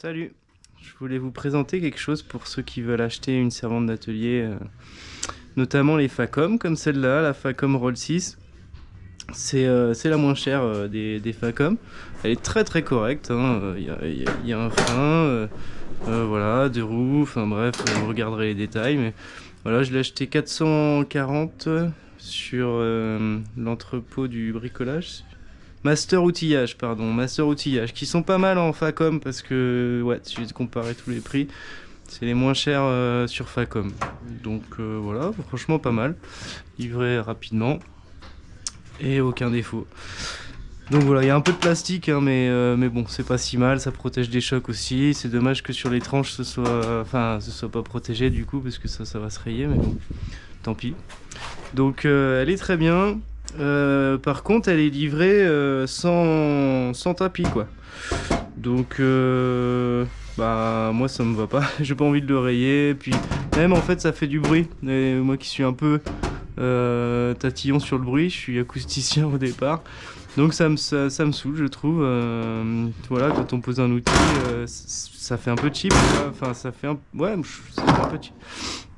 Salut, je voulais vous présenter quelque chose pour ceux qui veulent acheter une servante d'atelier, notamment les Facom comme celle-là, la Facom Roll 6. C'est la moins chère des Facom. Elle est très très correcte, hein. Y a un frein, voilà, deux roues, enfin bref, vous regarderez les détails. Mais voilà, je l'ai acheté 440 sur l'entrepôt du bricolage. Master outillage, pardon, Master outillage, qui sont pas mal en Facom parce que, ouais, si j'ai comparé tous les prix, c'est les moins chers sur Facom. Donc voilà, franchement pas mal, livré rapidement et aucun défaut. Donc voilà, il y a un peu de plastique, hein, mais bon, c'est pas si mal, ça protège des chocs aussi. C'est dommage que sur les tranches ce soit pas protégé du coup, parce que ça va se rayer, mais bon, tant pis. Donc elle est très bien. Par contre, elle est livrée sans tapis, quoi. Donc, bah, moi ça me va pas. J'ai pas envie de le rayer. Puis, même en fait, ça fait du bruit. Et moi qui suis un peu tatillon sur le bruit, je suis acousticien au départ. Donc, ça me saoule, je trouve. Voilà, quand on pose un outil, ça fait un peu cheap. Enfin, ça fait un. Ouais, ça fait un peu cheap.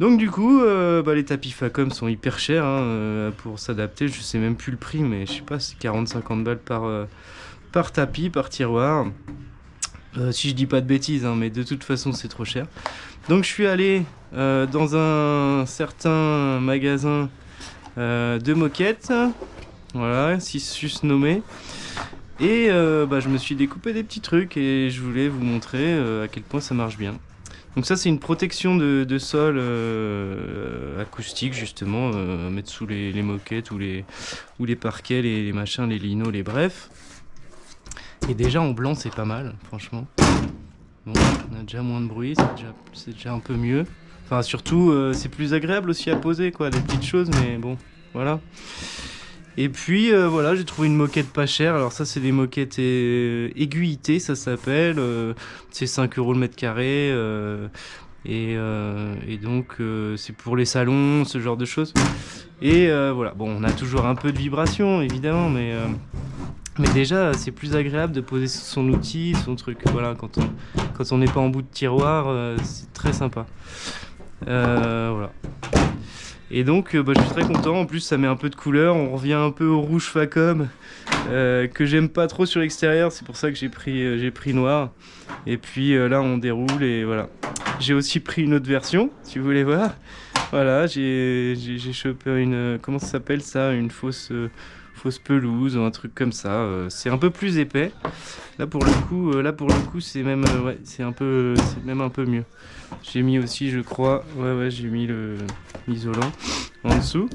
Donc du coup, bah, les tapis Facom sont hyper chers hein, pour s'adapter. Je sais même plus le prix, mais je sais pas, c'est 40-50 balles par tapis, par tiroir. Si je dis pas de bêtises, hein, mais de toute façon c'est trop cher. Donc je suis allé dans un certain magasin de moquettes, voilà, si sus nommé. Et bah, je me suis découpé des petits trucs et je voulais vous montrer à quel point ça marche bien. Donc ça c'est une protection de sol acoustique justement, à mettre sous les moquettes ou les parquets, les machins, les linos, les brefs. Et déjà en blanc c'est pas mal franchement. Bon, on a déjà moins de bruit, c'est déjà un peu mieux. Enfin surtout c'est plus agréable aussi à poser quoi, des petites choses mais bon voilà. Et puis voilà, j'ai trouvé une moquette pas chère. Alors ça c'est des moquettes aiguillitées, ça s'appelle. C'est 5 € le mètre carré. Et donc c'est pour les salons, ce genre de choses. Et voilà, bon on a toujours un peu de vibration évidemment, mais déjà c'est plus agréable de poser son outil, son truc. Voilà, quand on n'est pas en bout de tiroir, c'est très sympa. Voilà. Et donc bah, je suis très content, en plus ça met un peu de couleur, on revient un peu au rouge Facom que j'aime pas trop sur l'extérieur, c'est pour ça que j'ai pris noir. Et puis là on déroule et voilà. J'ai aussi pris une autre version, si vous voulez voir. Voilà, j'ai chopé une, comment ça s'appelle ça, une fausse pelouse ou un truc comme ça. C'est un peu plus épais. Là pour le coup c'est même ouais, c'est même un peu mieux. J'ai mis aussi, je crois, ouais, j'ai mis l'isolant en dessous.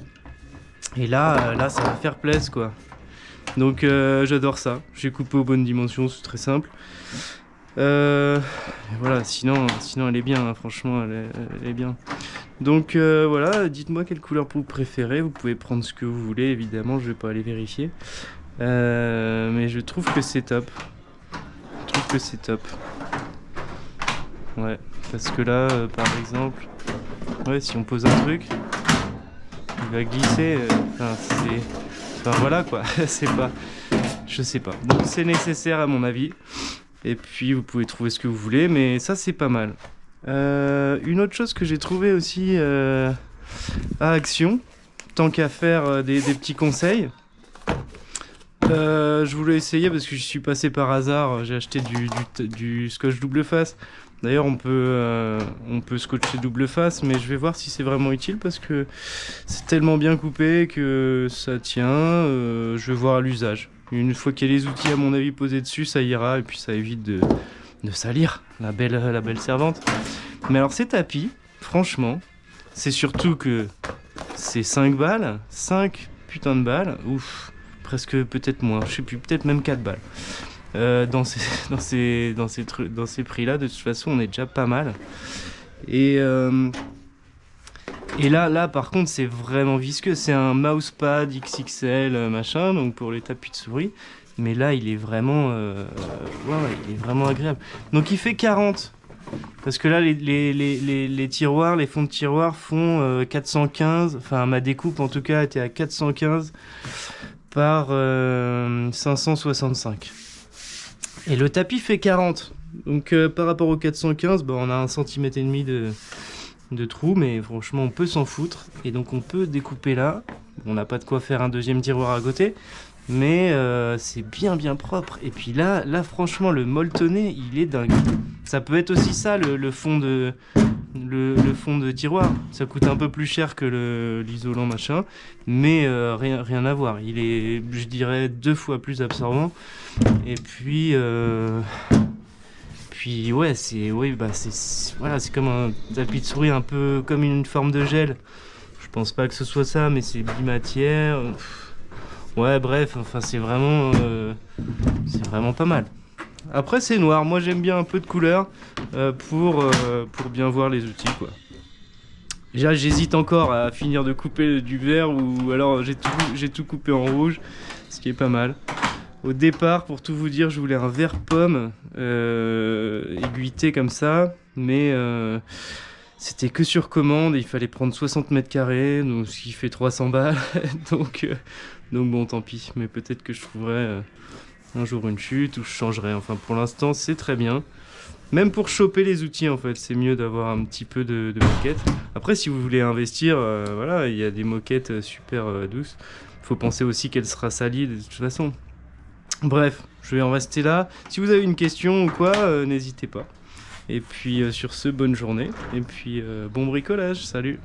Et là ça va faire plaisir quoi. Donc j'adore ça. J'ai coupé aux bonnes dimensions, c'est très simple. Voilà, sinon elle est bien, hein, franchement elle est bien. Donc voilà, dites-moi quelle couleur vous préférez. Vous pouvez prendre ce que vous voulez, évidemment, je vais pas aller vérifier. Mais je trouve que c'est top. Ouais, parce que là, par exemple, ouais, si on pose un truc, il va glisser. Enfin voilà quoi, c'est pas. Je sais pas. Donc c'est nécessaire à mon avis. Et puis vous pouvez trouver ce que vous voulez, mais ça c'est pas mal. Une autre chose que j'ai trouvé aussi à Action, tant qu'à faire des petits conseils. Je voulais essayer parce que je suis passé par hasard, j'ai acheté du scotch double face. D'ailleurs on peut scotcher double face, mais je vais voir si c'est vraiment utile parce que c'est tellement bien coupé que ça tient. Je vais voir à l'usage. Une fois qu'il y a les outils à mon avis posés dessus, ça ira et puis ça évite de salir la belle servante. Mais alors ces tapis, franchement, c'est surtout que c'est 5 balles, 5 putains de balles, ouf, presque peut-être moins, je sais plus, peut-être même 4 balles. Dans ces prix-là, de toute façon, on est déjà pas mal. Et là, par contre, c'est vraiment visqueux. C'est un mousepad XXL, machin, donc pour les tapis de souris. Mais là, il est vraiment, il est vraiment agréable. Donc, il fait 40. Parce que là, les tiroirs, les fonds de tiroir font 415. Enfin, ma découpe, en tout cas, était à 415 par 565. Et le tapis fait 40. Donc par rapport au 415, bah, on a 1,5 cm de trou, mais franchement on peut s'en foutre. Et donc on peut découper là. On n'a pas de quoi faire un deuxième tiroir à côté, mais c'est bien propre. Et puis là franchement le molletonné il est dingue. Ça peut être aussi ça le fond de tiroir. Ça coûte un peu plus cher que l'isolant machin, mais rien à voir. Il est, je dirais, 2 fois plus absorbant. Et puis ouais, voilà, c'est comme un tapis de souris, un peu comme une forme de gel. Je pense pas que ce soit ça, mais c'est bimatière. Ouais, bref, enfin c'est vraiment pas mal. Après c'est noir, moi j'aime bien un peu de couleur pour bien voir les outils quoi. Déjà j'hésite encore à finir de couper du vert ou alors j'ai tout coupé en rouge, ce qui est pas mal. Au départ, pour tout vous dire, je voulais un vert pomme aiguilleté comme ça, mais c'était que sur commande et il fallait prendre 60 mètres carrés, donc ce qui fait 300 balles. donc bon, tant pis, mais peut-être que je trouverai un jour une chute ou je changerai. Enfin, pour l'instant, c'est très bien. Même pour choper les outils, en fait, c'est mieux d'avoir un petit peu de moquette. Après, si vous voulez investir, voilà, il y a des moquettes super douces. Faut penser aussi qu'elle sera salie de toute façon. Bref, je vais en rester là. Si vous avez une question ou quoi, n'hésitez pas. Et puis sur ce, bonne journée. Et puis bon bricolage, salut!